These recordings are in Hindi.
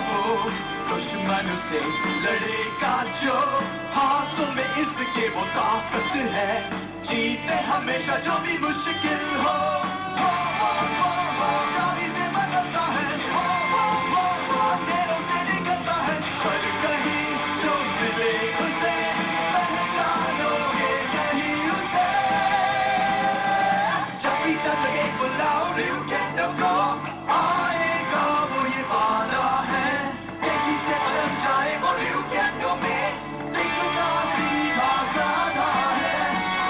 वो दुश्मन से लड़ेगा जो, हाथों में इसके वो ताकत है, जीते हमेशा जो भी मुश्किल हो। गाड़ी से बदलता है, अंधेरों से निकलता है, पर कहीं जो मिले उसे पहचानोगे नहीं उसे। जब भी चले बुलाओ रिव कैंडो को, आएगा वो ये वादा है, तेजी से बदल जाए वो रिव कैंडो में, दिखता सीधा साधा है,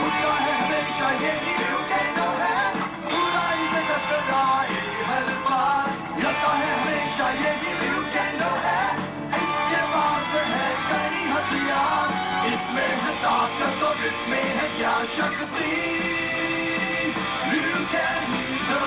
उसका है हमेशा यही रिव कैंडो है, बुराई से टकराए हर बार, लगता है हमेशा यही रिव कैंडो है, इसके पास है कई हथियार, इसमें है ताकत और इसमें है क्या शक्ति, रिव कैंडो।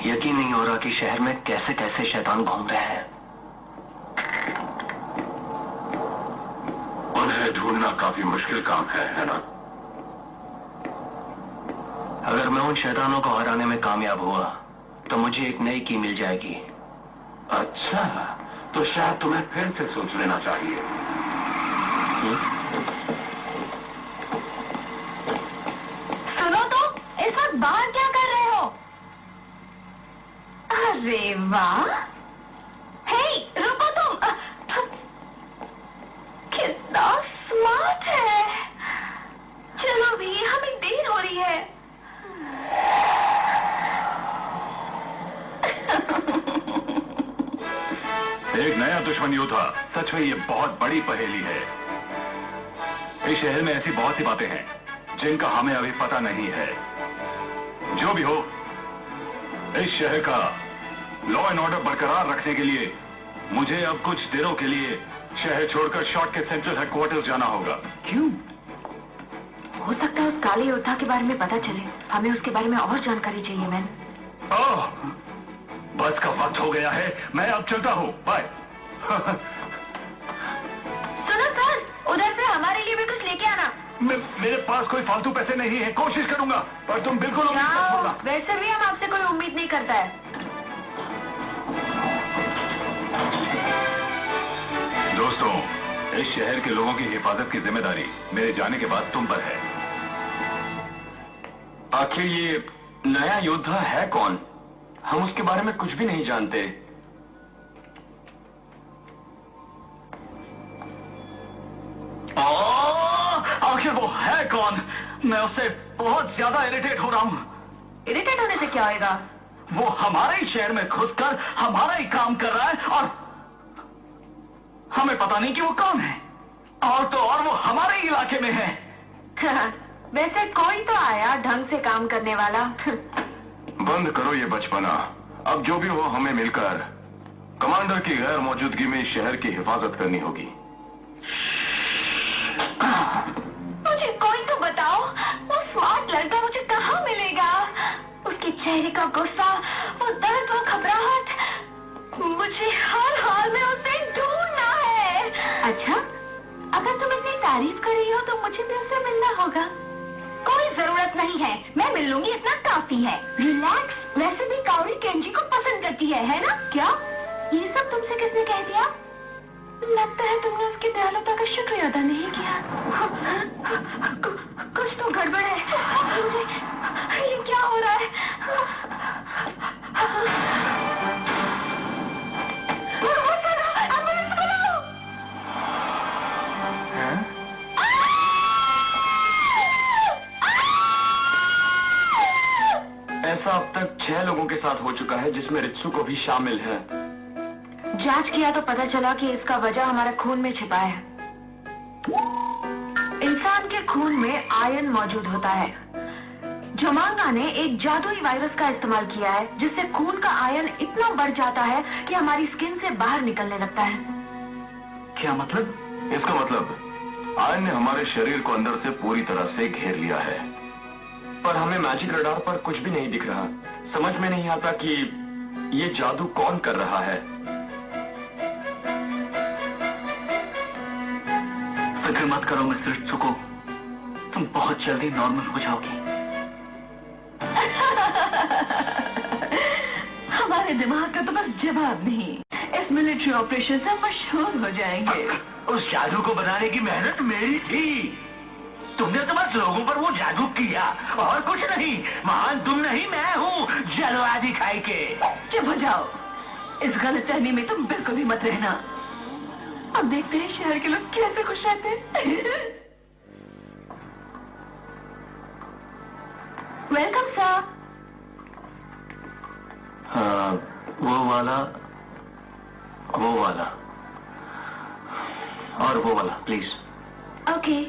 यकीन नहीं हो रहा कि शहर में कैसे कैसे शैतान घूम रहे हैं। उन्हें ढूंढना काफी मुश्किल काम है ना? अगर मैं उन शैतानों को हराने में कामयाब हुआ तो मुझे एक नई की मिल जाएगी। अच्छा, तो शायद तुम्हें फिर से सोच लेना चाहिए। सुनो तो, इस वक्त बाहर क्या कर रहे हो? अरे वाह, हे रुको तुम, कितना स्मार्ट है। चलो भी, हमें देर हो रही है। एक नया दुश्मन योद्धा, सच में ये बहुत बड़ी पहेली है। इस शहर में ऐसी बहुत सी बातें हैं जिनका हमें अभी पता नहीं है। जो भी हो, इस शहर का लॉ एंड ऑर्डर बरकरार रखने के लिए मुझे अब कुछ दिनों के लिए शहर छोड़कर शॉर्ट के सेंट्रल हेडक्वार्टर्स जाना होगा। क्यों? हो सकता है उस काले योद्धा के बारे में पता चले, हमें उसके बारे में और जानकारी चाहिए। मैन, बस का वक्त हो गया है, मैं अब चलता हूँ, बाय। सुनो सर, उधर से हमारे लिए भी कुछ लेके आना। मेरे पास कोई फालतू पैसे नहीं है, कोशिश करूंगा, पर तुम बिल्कुल उम्मीद मत करना। वैसे भी हम आपसे कोई उम्मीद नहीं करता है। दोस्तों, इस शहर के लोगों की हिफाजत की जिम्मेदारी मेरे जाने के बाद तुम पर है। आखिर ये नया योद्धा है कौन? हम उसके बारे में कुछ भी नहीं जानते। आखिर वो है कौन? मैं उससे बहुत ज्यादा इरिटेट हो रहा हूँ। इरिटेट होने से क्या होगा? वो हमारे ही शहर में घुसकर हमारा ही काम कर रहा है और हमें पता नहीं कि वो कौन है। और तो और वो हमारे ही इलाके में है। वैसे कोई तो आया ढंग से काम करने वाला। बंद करो ये बचपना। अब जो भी हो, हमें मिलकर कमांडर की गैर मौजूदगी में शहर की हिफाजत करनी होगी। मुझे कोई तो बताओ, वो स्मार्ट लड़का मुझे कहाँ मिलेगा? उसके चेहरे का गुस्सा, वो दर्द, वो घबराहट, मुझे हर हाल में उसे ढूंढना है। अच्छा, अगर तुम इतनी तारीफ कर रही हो तो मुझे भी उससे मिलना होगा। कोई जरूरत नहीं है, मैं मिल लूंगी, इतना काफी है। रिलैक्स। वैसे भी काउरी केंजी को पसंद करती है ना? क्या ये सब तुमसे किसने कह दिया? लगता है तुमने उसकी दयालुता का शुक्रिया अदा नहीं किया। कुछ तो गड़बड़ है। ये क्या हो रहा है? ऐसा अब तक 6 लोगों के साथ हो चुका है, जिसमें रित्सुको भी शामिल है। जांच किया तो पता चला कि इसका वजह हमारे खून में छिपा है। इंसान के खून में आयरन मौजूद होता है। जमांगा ने एक जादुई वायरस का इस्तेमाल किया है, जिससे खून का आयरन इतना बढ़ जाता है कि हमारी स्किन से बाहर निकलने लगता है। क्या मतलब? इसका मतलब आयरन ने हमारे शरीर को अंदर से पूरी तरह से घेर लिया है। पर हमें मैजिक रडार पर कुछ भी नहीं दिख रहा। समझ में नहीं आता कि ये जादू कौन कर रहा है। फिक्र मत करो मिस्टर रित्सुको, तुम बहुत जल्दी नॉर्मल हो जाओगी। हमारे दिमाग का तो बस जवाब नहीं। इस मिलिट्री ऑपरेशन से मशहूर हो जाएंगे। उस जादू को बनाने की मेहनत मेरी थी। तुमने तो बस लोगों पर वो जादू किया और कुछ नहीं। महान तुम नहीं, मैं हूँ, जलवा दिखाई के। चुप हो जाओ, इस गलतफहमी में तुम बिल्कुल भी मत रहना। अब देखते हैं शहर के लोग कैसे खुश रहते हैं। Welcome sir. हाँ, वो वाला और वो वाला प्लीज। ओके।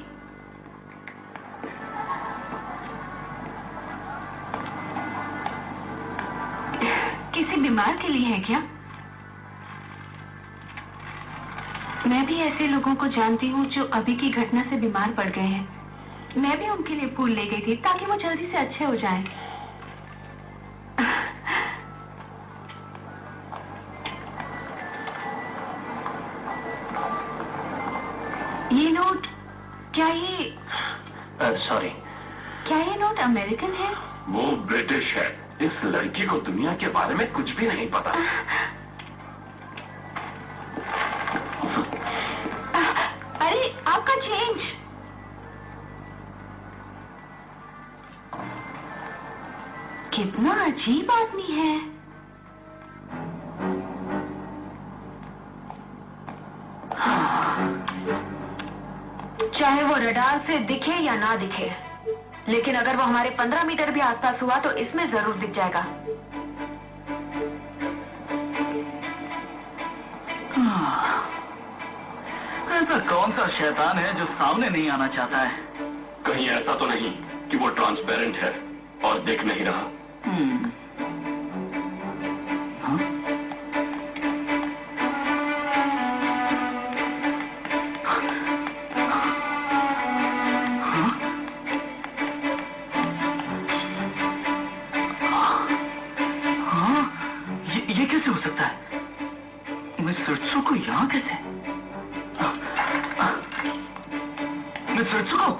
किसी बीमार के लिए है क्या? मैं भी ऐसे लोगों को जानती हूँ जो अभी की घटना से बीमार पड़ गए हैं। मैं भी उनके लिए फूल ले गई थी ताकि वो जल्दी से अच्छे हो जाएं। ये नोट, क्या ये सॉरी, क्या ये नोट अमेरिकन है? वो ब्रिटिश है। इस लड़की को दुनिया के बारे में कुछ भी नहीं पता। अरे आपका चेंज। कितना अजीब आदमी है। चाहे वो रडार से दिखे या ना दिखे, लेकिन अगर वो हमारे 15 मीटर भी आसपास हुआ तो इसमें जरूर दिख जाएगा। ऐसा कौन सा शैतान है जो सामने नहीं आना चाहता है? कहीं ऐसा तो नहीं कि वो ट्रांसपेरेंट है और दिख नहीं रहा। हाँ? ये कैसे हो सकता है? मिस रित्सुको यहाँ कैसे? मिस रित्सुको!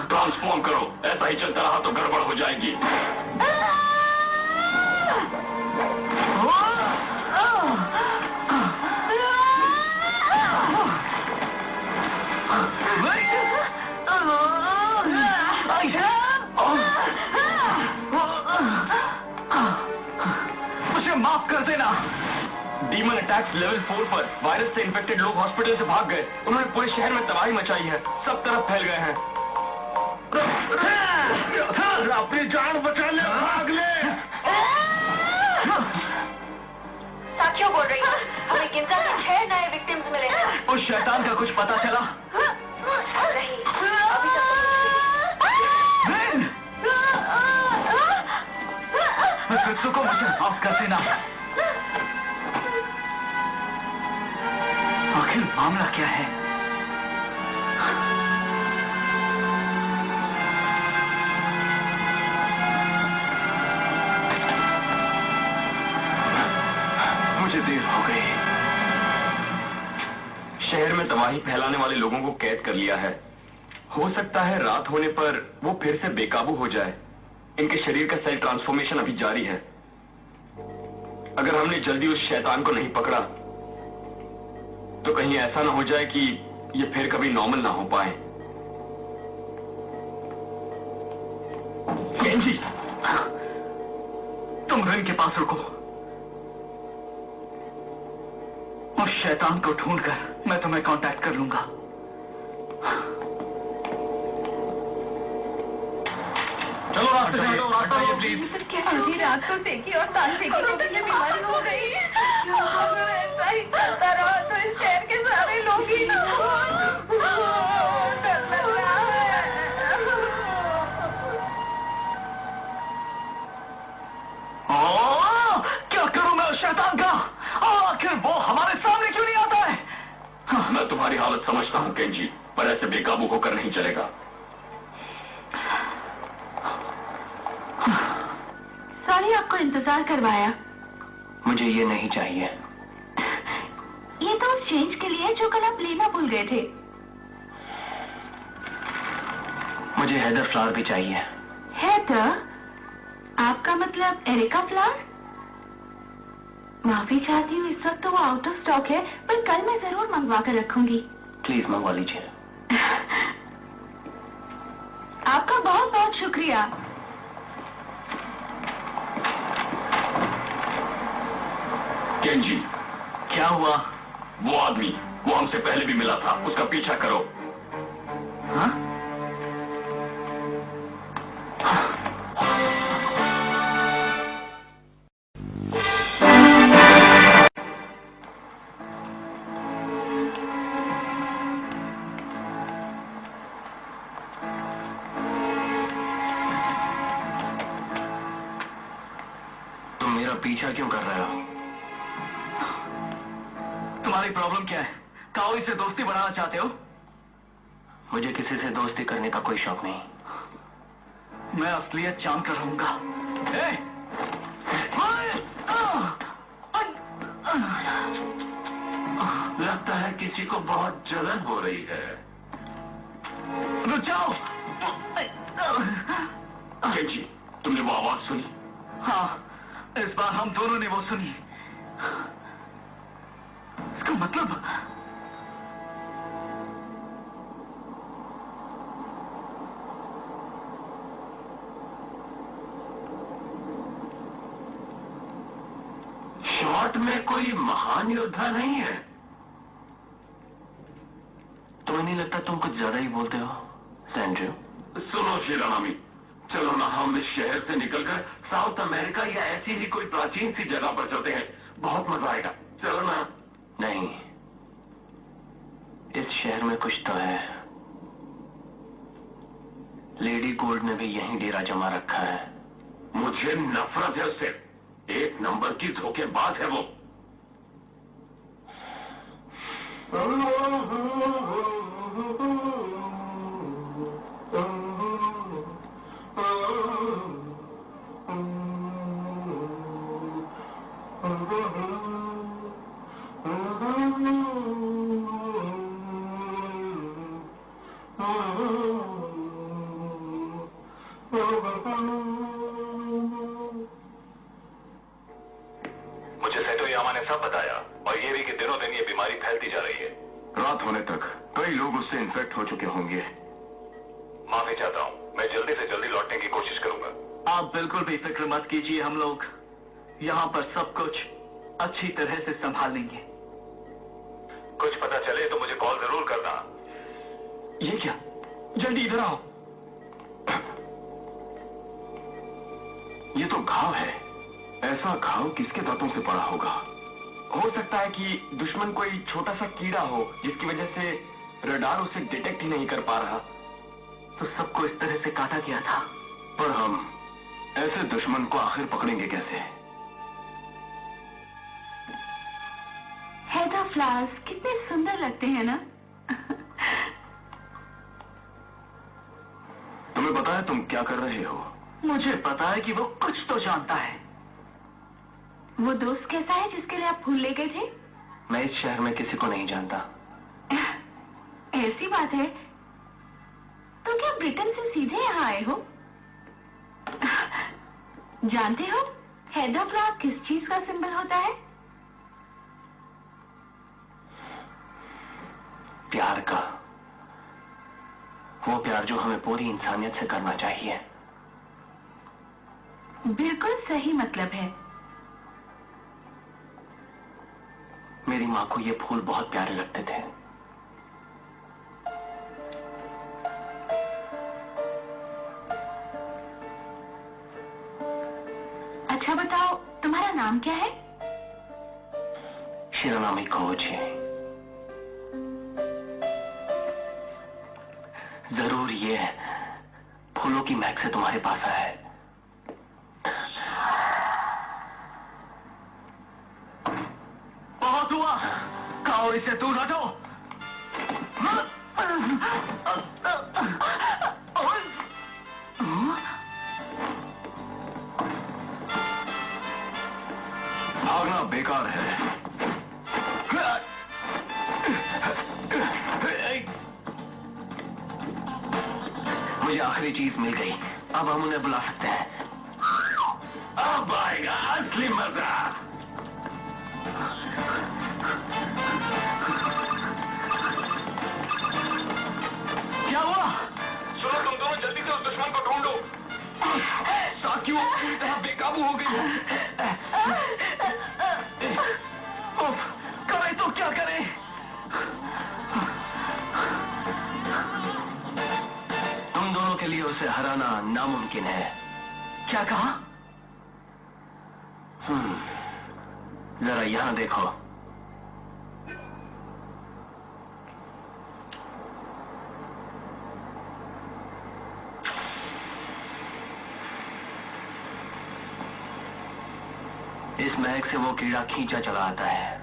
ट्रांसफॉर्म करो। ऐसा ही चलता रहा तो गड़बड़ हो जाएगी। मुझे माफ कर देना। डीमन अटैक्स लेवल 4 पर वायरस से इन्फेक्टेड लोग हॉस्पिटल से भाग गए। उन्होंने पूरे शहर में तबाही मचाई है। सब तरफ फैल गए हैं। अपनी जान बचा ले, भाग ले। साथियों बोल रही हूँ, हमें गिनता के 6 नए विक्टिम्स मिले हैं। उस शैतान का कुछ पता चला? नहीं, अभी तक मिस रित्सुको, मुझे माफ कर देना। आखिर मामला क्या है? मुझे देर हो गई। शहर में तबाही फैलाने वाले लोगों को कैद कर लिया है। हो सकता है रात होने पर वो फिर से बेकाबू हो जाए। इनके शरीर का सेल ट्रांसफॉर्मेशन अभी जारी है। अगर हमने जल्दी उस शैतान को नहीं पकड़ा तो कहीं ऐसा ना हो जाए कि ये फिर कभी नॉर्मल ना हो पाए। केंजी, तुम रिंग के पास रुको। उस शैतान को ढूंढकर मैं तुम्हें कांटेक्ट कर लूंगा। चलो रास्ते से हटो, रास्ता ये प्लीज। आधी रात को सेकी और ताल सेकी को मुझे बीमारी हो गई। अगर ऐसा ही चलता रहा तो इस शहर के सारे लोग ही क्या करूं मैं उस शैतान का? आखिर वो हमारे सामने क्यों नहीं आता है? मैं तुम्हारी हालत समझता हूँ केंजी, पर ऐसे बेकाबू होकर नहीं चलेगा। सॉरी आपको इंतजार करवाया। मुझे ये नहीं चाहिए। ये तो उस चेंज के लिए जो कल आप लेना भूल गए थे। मुझे हेदर फ्लावर भी चाहिए। हेदर? आपका मतलब एरिका फ्लावर? माफी चाहती हूँ, इस वक्त तो वो आउट ऑफ स्टॉक है, पर कल मैं जरूर मंगवा कर रखूंगी। प्लीज मंगवा लीजिए। आपका बहुत बहुत शुक्रिया। केंजी, क्या हुआ? वो आदमी, वो हमसे पहले भी मिला था, उसका पीछा करो। हाँ? तुम मेरा पीछा क्यों कर रहे हो? तुम्हारी प्रॉब्लम क्या है? काओई से दोस्ती बढ़ाना चाहते हो? मुझे किसी से दोस्ती करने का कोई शौक नहीं। मैं असलियत चांद कर रहूंगा। लगता है किसी को बहुत जलन हो रही है। रुक जाओ। केंजी, तुमने वो आवाज सुनी? हाँ, इस बार हम दोनों ने वो सुनी। इसका मतलब शॉट में कोई महान योद्धा नहीं है। तुम्हें नहीं लगता तुम कुछ ज्यादा ही बोलते हो सैंड्रो? सुनो शिरामी, चलो ना हम इस शहर से निकलकर साउथ अमेरिका या ऐसी ही कोई प्राचीन सी जगह पर चलते हैं, बहुत मजा आएगा। चलो ना। नहीं, इस शहर में कुछ तो है। लेडी गोल्ड ने भी यहीं डेरा जमा रखा है। मुझे नफरत है उससे। एक नंबर की धोखेबाज है वो। मुझे सेटोयामा ने सब बताया, और ये भी कि दिनों दिन ये बीमारी फैलती जा रही है। रात होने तक कई लोग उससे इन्फेक्ट हो चुके होंगे। माफी चाहता हूँ, मैं जल्दी से जल्दी लौटने की कोशिश करूंगा। आप बिल्कुल भी फिक्र मत कीजिए, हम लोग यहाँ पर सब कुछ अच्छी तरह से संभाल लेंगे। कुछ पता चले तो मुझे कॉल जरूर करना। ये क्या? जल्दी इधर आओ। ये तो घाव है। ऐसा घाव किसके दांतों से पड़ा होगा? हो सकता है कि दुश्मन कोई छोटा सा कीड़ा हो, जिसकी वजह से रडार उसे डिटेक्ट ही नहीं कर पा रहा। तो सबको इस तरह से काटा गया था। पर हम ऐसे दुश्मन को आखिर पकड़ेंगे कैसे? हेदर फ्लावर्स कितने सुंदर लगते हैं ना? तुम्हें पता है तुम क्या कर रहे हो? मुझे पता है कि वो कुछ तो जानता है। वो दोस्त कैसा है जिसके लिए आप फूल ले गए थे? मैं इस शहर में किसी को नहीं जानता। ऐसी बात है तो क्या ब्रिटेन से सीधे यहाँ आए हो? जानते हो हेदर फ्लावर किस चीज का सिंबल होता है? प्यार का। वो प्यार जो हमें पूरी इंसानियत से करना चाहिए। बिल्कुल सही मतलब है। मेरी माँ को ये फूल बहुत प्यारे लगते थे। अच्छा बताओ, तुम्हारा नाम क्या है? शिरोनामी कोची। जरूर ये फूलों की महक से तुम्हारे पास आया है। बहुत हुआ, काओरी से दूर हटो। भागना बेकार है। मुझे आखिरी चीज मिल गई, अब हम उन्हें बुला सकते हैं। अब आएगा असली मजा। क्या हुआ? सुनो, तुम दोनों जल्दी से उस दुश्मन को ढूंढो। साकी वो पूरी तरह बेकाबू हो गई है। उफ, करें तो क्या करें? तुम दोनों के लिए उसे हराना नामुमकिन है। क्या कहा? जरा यहां देखो। इस महक से वो कीड़ा खींचा चला आता है।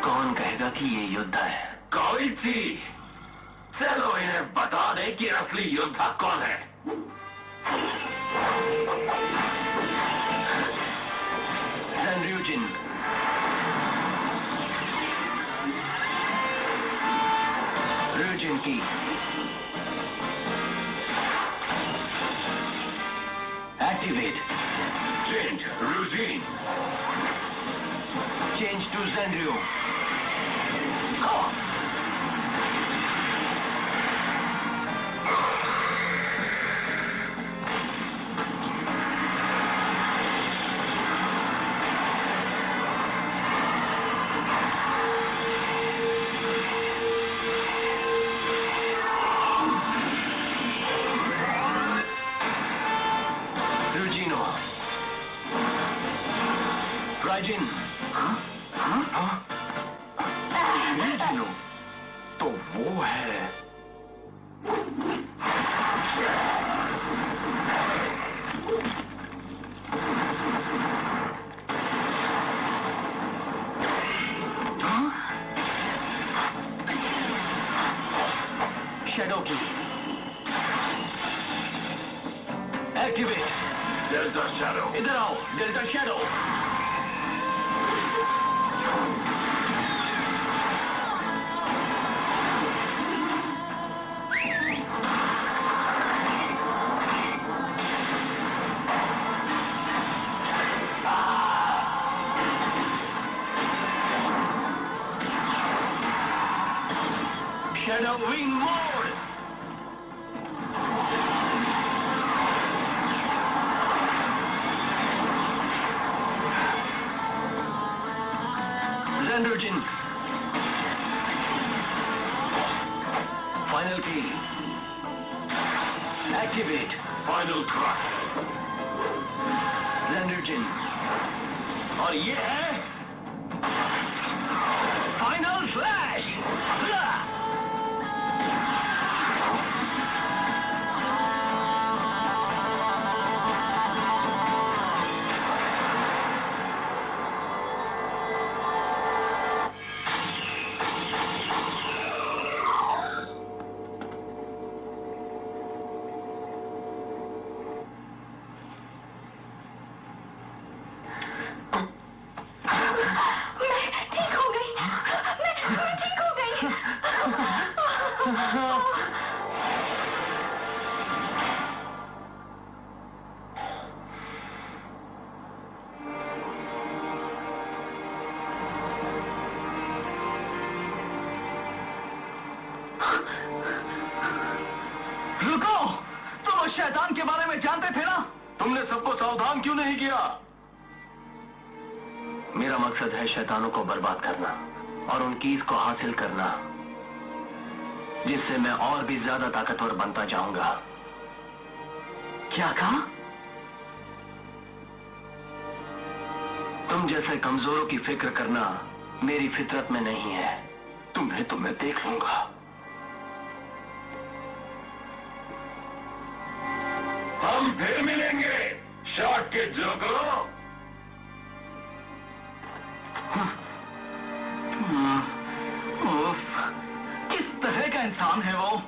कौन कहेगा कि ये योद्धा है? कोई थी, चलो इन्हें बता दे कि असली योद्धा कौन है। ज़ेनर्यूजिन। र्यूजिन की। एक्टिवेट। चेंज रूजीन। चेंज टू ज़ेनर्यू। र्यूजिनो। राइजिन। र्यूजिनो तो वो है। Shadow key. Activate. Delta shadow. इधर आओ, delta shadow. the wing mode. Xander Jin. Final key. Activate. Final crush. Xander Jin. और ये है फाइनल फ्लैश। रुको, तुम उस शैतान के बारे में जानते थे ना? तुमने सबको सावधान क्यों नहीं किया? मेरा मकसद है शैतानों को बर्बाद करना और उन कीज को हासिल करना, जिससे मैं और भी ज्यादा ताकतवर बनता जाऊंगा। क्या कहा? तुम जैसे कमजोरों की फिक्र करना मेरी फितरत में नहीं है। तुम्हें तो मैं देख लूंगा। हम फिर मिलेंगे शॉट के जोकरो। किस तरह का इंसान है वो?